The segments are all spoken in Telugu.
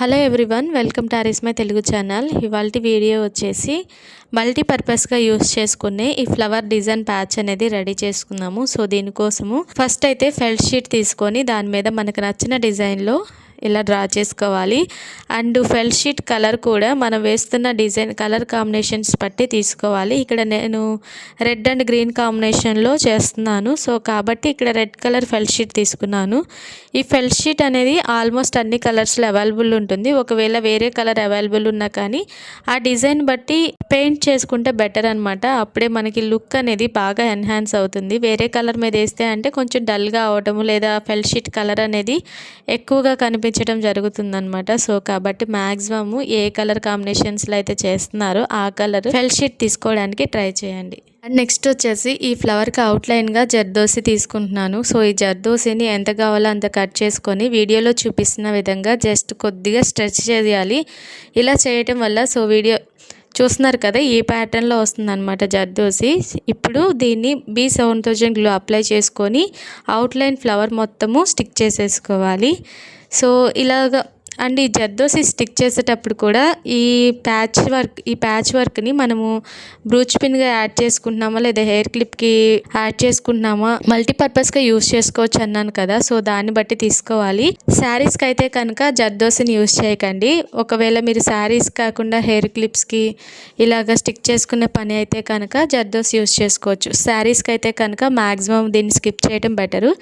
హలో ఎవ్రీవన్, వెల్కమ్ టు ఆర్ఎస్మై తెలుగు ఛానల్. ఇవాల్టి వీడియో వచ్చేసి మల్టీపర్పస్గా యూస్ చేసుకునే ఈ ఫ్లవర్ డిజైన్ ప్యాచ్ అనేది రెడీ చేసుకున్నాము. సో దీనికోసము ఫస్ట్ అయితే ఫెల్ట్ షీట్ తీసుకొని దాని మీద మనకు నచ్చిన డిజైన్లో ఇలా డ్రా చేసుకోవాలి. అండ్ ఫెల్ట్ షీట్ కలర్ కూడా మనం వేస్తున్న డిజైన్ కలర్ కాంబినేషన్స్ బట్టి తీసుకోవాలి. ఇక్కడ నేను రెడ్ అండ్ గ్రీన్ కాంబినేషన్లో చేస్తున్నాను. సో కాబట్టి ఇక్కడ రెడ్ కలర్ ఫెల్ట్ షీట్ తీసుకున్నాను. ఈ ఫెల్ట్ షీట్ అనేది ఆల్మోస్ట్ అన్ని కలర్స్లో అవైలబుల్ ఉంటుంది. ఒకవేళ వేరే కలర్ అవైలబుల్ ఉన్నా కానీ ఆ డిజైన్ బట్టి పెయింట్ చేసుకుంటే బెటర్ అనమాట. అప్పుడే మనకి లుక్ అనేది బాగా ఎన్హాన్స్ అవుతుంది. వేరే కలర్ మీద వేస్తే అంటే కొంచెం డల్గా అవటము లేదా ఫెల్ట్ షీట్ కలర్ అనేది ఎక్కువగా కనిపించడం జరుగుతుందన్నమాట. సో కాబట్టి మ్యాక్సిమము ఏ కలర్ కాంబినేషన్స్లో అయితే చేస్తున్నారో ఆ కలర్ ఫెల్ట్ షీట్ తీసుకోవడానికి ట్రై చేయండి. అండ్ నెక్స్ట్ వచ్చేసి ఈ ఫ్లవర్కి అవుట్లైన్గా జర్దోసి తీసుకుంటున్నాను. సో ఈ జర్దోసిని ఎంత కావాలో అంత కట్ చేసుకొని వీడియోలో చూపిస్తున్న విధంగా జస్ట్ కొద్దిగా స్ట్రెచ్ చేయాలి. ఇలా చేయటం వల్ల సో వీడియో చూస్తున్నారు కదా, ఈ ప్యాటర్న్లో వస్తుంది అనమాట జర్దోసి. ఇప్పుడు దీన్ని B7000 గ్లూ అప్లై చేసుకొని అవుట్లైన్ ఫ్లవర్ మొత్తము స్టిక్ చేసేసుకోవాలి. సో ఇలాగా అండ్ ఈ జర్దోసి స్టిక్ చేసేటప్పుడు కూడా ఈ ప్యాచ్ వర్క్ని మనము బ్రూచ్ పిన్గా యాడ్ చేసుకుంటున్నామా లేదా హెయిర్ క్లిప్కి యాడ్ చేసుకుంటున్నామా మల్టీపర్పస్గా యూస్ చేసుకోవచ్చు అన్నాను కదా. సో దాన్ని బట్టి తీసుకోవాలి. శారీస్కి అయితే కనుక జర్దోసిని యూస్ చేయకండి. ఒకవేళ మీరు శారీస్ కాకుండా హెయిర్ క్లిప్స్కి ఇలాగ స్టిక్ చేసుకునే పని అయితే కనుక జర్దోసి యూస్ చేసుకోవచ్చు. శారీస్కి అయితే కనుక మ్యాక్సిమం దీన్ని స్కిప్ చేయడం బెటరు.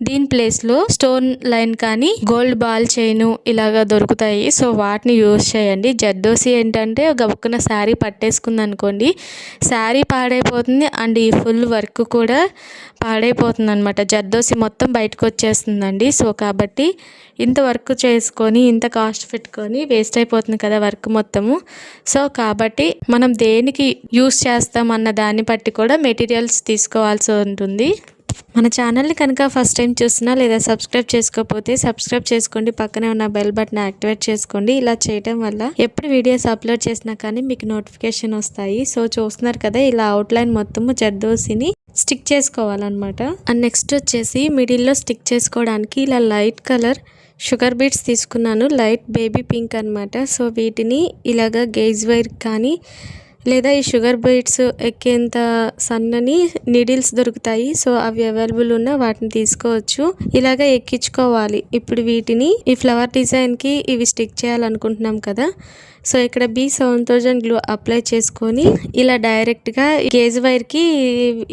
దీని ప్లేస్లో స్టోన్ లైన్ కానీ గోల్డ్ బాల్ చైను ఇలాగ దొరుకుతాయి. సో వాటిని యూజ్ చేయండి. జర్దోసి ఏంటంటే గబుక్కున శారీ పట్టేసుకుంది అనుకోండి, శారీ పాడైపోతుంది అండ్ ఈ ఫుల్ వర్క్ కూడా పాడైపోతుంది అనమాట. జర్దోసి మొత్తం బయటకు వచ్చేస్తుందండి. సో కాబట్టి ఇంత వర్క్ చేసుకొని ఇంత కాస్ట్ పెట్టుకొని వేస్ట్ అయిపోతుంది కదా వర్క్ మొత్తము. సో కాబట్టి మనం దేనికి యూస్ చేస్తాం అన్న దాన్ని బట్టి కూడా మెటీరియల్స్ తీసుకోవాల్సి ఉంటుంది. మన ఛానల్ని కనుక ఫస్ట్ టైం చూసినా లేదా సబ్స్క్రైబ్ చేసుకోకపోతే సబ్స్క్రైబ్ చేసుకోండి. పక్కనే ఉన్న బెల్ బటన్ యాక్టివేట్ చేసుకోండి. ఇలా చేయడం వల్ల ఎప్పుడు వీడియోస్ అప్లోడ్ చేసినా కానీ మీకు నోటిఫికేషన్ వస్తాయి. సో చూస్తున్నారు కదా, ఇలా అవుట్లైన్ మొత్తము జర్దోసిని స్టిక్ చేసుకోవాలన్నమాట. అండ్ నెక్స్ట్ వచ్చేసి మిడిల్లో స్టిక్ చేసుకోవడానికి ఇలా లైట్ కలర్ షుగర్ బీడ్స్ తీసుకున్నాను. లైట్ బేబీ పింక్ అనమాట. సో వీటిని ఇలాగా గేజ్ వైర్ కానీ లేదా ఈ షుగర్ బీడ్స్ ఎక్కేంత సన్నని నీడిల్స్ దొరుకుతాయి. సో అవి అవైలబుల్ ఉన్న వాటిని తీసుకోవచ్చు. ఇలాగ ఎక్కించుకోవాలి. ఇప్పుడు వీటిని ఈ ఫ్లవర్ డిజైన్కి ఇవి స్టిక్ చేయాలనుకుంటున్నాం కదా. సో ఇక్కడ B7000 గ్లూ అప్లై చేసుకొని ఇలా డైరెక్ట్గా గేజ్ వైర్కి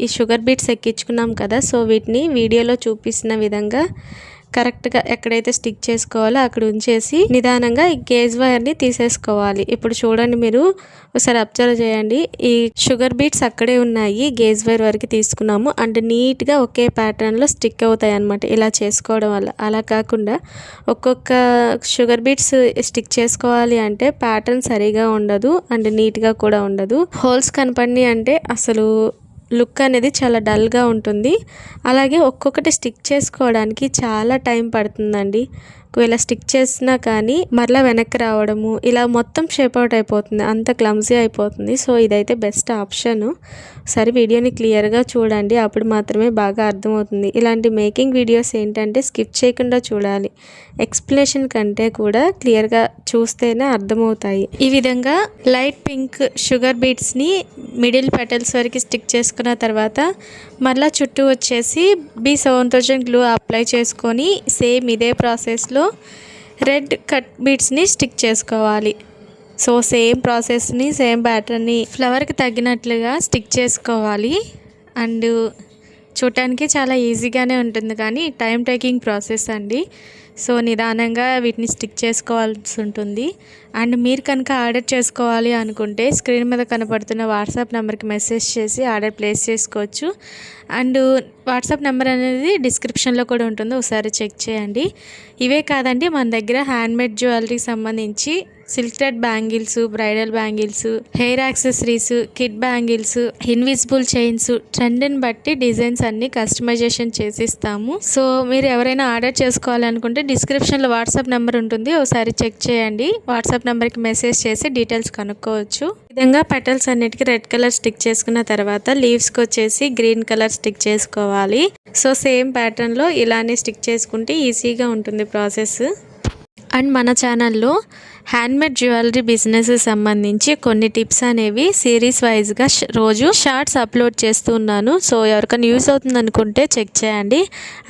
ఈ షుగర్ బీడ్స్ ఎక్కించుకున్నాం కదా. సో వీటిని వీడియోలో చూపిస్తున్న విధంగా కరెక్ట్గా ఎక్కడైతే స్టిక్ చేసుకోవాలో అక్కడ ఉంచేసి నిదానంగా ఈ గేజ్ వైర్ని తీసేసుకోవాలి. ఇప్పుడు చూడండి, మీరు ఒకసారి అబ్జర్వ్ చేయండి. ఈ షుగర్ బీట్స్ అక్కడే ఉన్నాయి, గేజ్ వైర్ వరకు తీసుకున్నాము అండ్ నీట్గా ఒకే ప్యాటర్న్లో స్టిక్ అవుతాయి అన్నమాట ఇలా చేసుకోవడం వల్ల. అలా కాకుండా ఒక్కొక్క షుగర్ బీట్స్ స్టిక్ చేసుకోవాలి అంటే ప్యాటర్న్ సరిగా ఉండదు అండ్ నీట్గా కూడా ఉండదు. హోల్స్ కనపడినాయి అంటే అసలు లుక్ అనేది చాలా డల్గా ఉంటుంది. అలాగే ఒక్కొక్కటి స్టిక్ చేసుకోవడానికి చాలా టైం పడుతుందండి. ఒకవేళ స్టిక్ చేసినా కానీ మరలా వెనక్కి రావడము ఇలా మొత్తం షేప్ అవుట్ అయిపోతుంది, అంత క్లమ్జీ అయిపోతుంది. సో ఇదైతే బెస్ట్ ఆప్షను. సరే వీడియోని క్లియర్గా చూడండి, అప్పుడు మాత్రమే బాగా అర్థమవుతుంది. ఇలాంటి మేకింగ్ వీడియోస్ ఏంటంటే స్కిప్ చేయకుండా చూడాలి. ఎక్స్ప్లెనేషన్ కంటే కూడా క్లియర్గా చూస్తేనే అర్థమవుతాయి. ఈ విధంగా లైట్ పింక్ షుగర్ బీడ్స్ని మిడిల్ పెటల్స్ వరకు స్టిక్ చేసుకున్న తర్వాత మళ్ళీ చుట్టూ వచ్చేసి B7000 గ్లూ అప్లై చేసుకొని సేమ్ ఇదే ప్రాసెస్లో రెడ్ కట్ బీడ్స్ని స్టిక్ చేసుకోవాలి. సో సేమ్ ప్రాసెస్ని సేమ్ ప్యాటర్న్ని ఫ్లవర్కి తగ్గినట్లుగా స్టిక్ చేసుకోవాలి. అండ్ చూడటానికి చాలా ఈజీగానే ఉంటుంది కానీ టైం టేకింగ్ ప్రాసెస్ అండి. సో నిదానంగా వీటిని స్టిక్ చేసుకోవాల్సి ఉంటుంది. అండ్ మీరు కనుక ఆర్డర్ చేసుకోవాలి అనుకుంటే స్క్రీన్ మీద కనపడుతున్న వాట్సాప్ నెంబర్కి మెసేజ్ చేసి ఆర్డర్ ప్లేస్ చేసుకోవచ్చు. అండ్ వాట్సాప్ నెంబర్ అనేది డిస్క్రిప్షన్లో కూడా ఉంటుంది, ఒకసారి చెక్ చేయండి. ఇవే కాదండి, మన దగ్గర హ్యాండ్మేడ్ జ్యువెలరీకి సంబంధించి silk thread bangles, bridal bangles, hair accessories, kid bangles, invisible chains ట్రెండ్ని బట్టి డిజైన్స్ అన్ని కస్టమైజేషన్ చేసిస్తాము. సో మీరు ఎవరైనా ఆర్డర్ చేసుకోవాలనుకుంటే డిస్క్రిప్షన్లో వాట్సాప్ నెంబర్ ఉంటుంది, ఒకసారి చెక్ చేయండి. వాట్సాప్ నెంబర్కి మెసేజ్ చేసి డీటెయిల్స్ కనుక్కోవచ్చు. ఈ విధంగా పెటల్స్ అన్నిటికీ రెడ్ కలర్ స్టిక్ చేసుకున్న తర్వాత లీవ్స్కి వచ్చేసి గ్రీన్ కలర్ స్టిక్ చేసుకోవాలి. సో సేమ్ ప్యాటర్న్లో ఇలానే స్టిక్ చేసుకుంటే ఈజీగా ఉంటుంది ప్రాసెస్. అండ్ మన ఛానల్లో హ్యాండ్మేడ్ జ్యువెలరీ బిజినెస్ సంబంధించి కొన్ని టిప్స్ అనేవి సిరీస్ వైజ్గా రోజు షార్ట్స్ అప్లోడ్ చేస్తున్నాను. సో ఎవరికైనా యూస్ అవుతుంది అనుకుంటే చెక్ చేయండి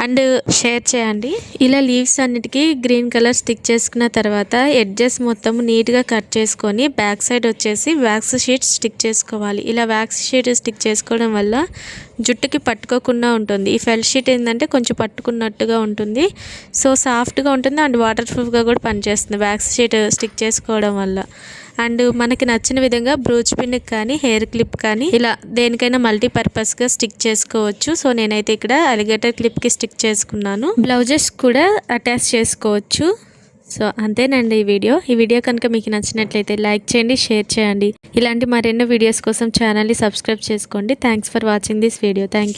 అండ్ షేర్ చేయండి. ఇలా లీవ్స్ అన్నిటికీ గ్రీన్ కలర్ స్టిక్ చేసుకున్న తర్వాత ఎడ్జెస్ మొత్తం నీట్గా కట్ చేసుకొని బ్యాక్ సైడ్ వచ్చేసి వ్యాక్స్ షీట్ స్టిక్ చేసుకోవాలి. ఇలా వ్యాక్స్ షీట్ స్టిక్ చేసుకోవడం వల్ల జుట్టుకి పట్టుకోకుండా ఉంటుంది. ఈ ఫెల్ షీట్ ఏంటంటే కొంచెం పట్టుకున్నట్టుగా ఉంటుంది. సో సాఫ్ట్గా ఉంటుంది అండ్ వాటర్ ప్రూఫ్గా కూడా పనిచేస్తుంది వ్యాక్స్ షీట్ స్టిక్ చేసుకోవడం వల్ల. అండ్ మనకి నచ్చిన విధంగా బ్రూచ్ పిన్కి కానీ హెయిర్ క్లిప్ కానీ ఇలా దేనికైనా మల్టీపర్పస్గా స్టిక్ చేసుకోవచ్చు. సో నేనైతే ఇక్కడ అలిగేటర్ క్లిప్కి స్టిక్ చేసుకున్నాను. బ్లౌజెస్ కూడా అటాచ్ చేసుకోవచ్చు. సో అంతేనండి ఈ వీడియో కనుక మీకు నచ్చినట్లయితే లైక్ చేయండి, షేర్ చేయండి. ఇలాంటి మరెన్నో వీడియోస్ కోసం ఛానల్ని సబ్స్క్రైబ్ చేసుకోండి. Thanks for watching this video. Thank you.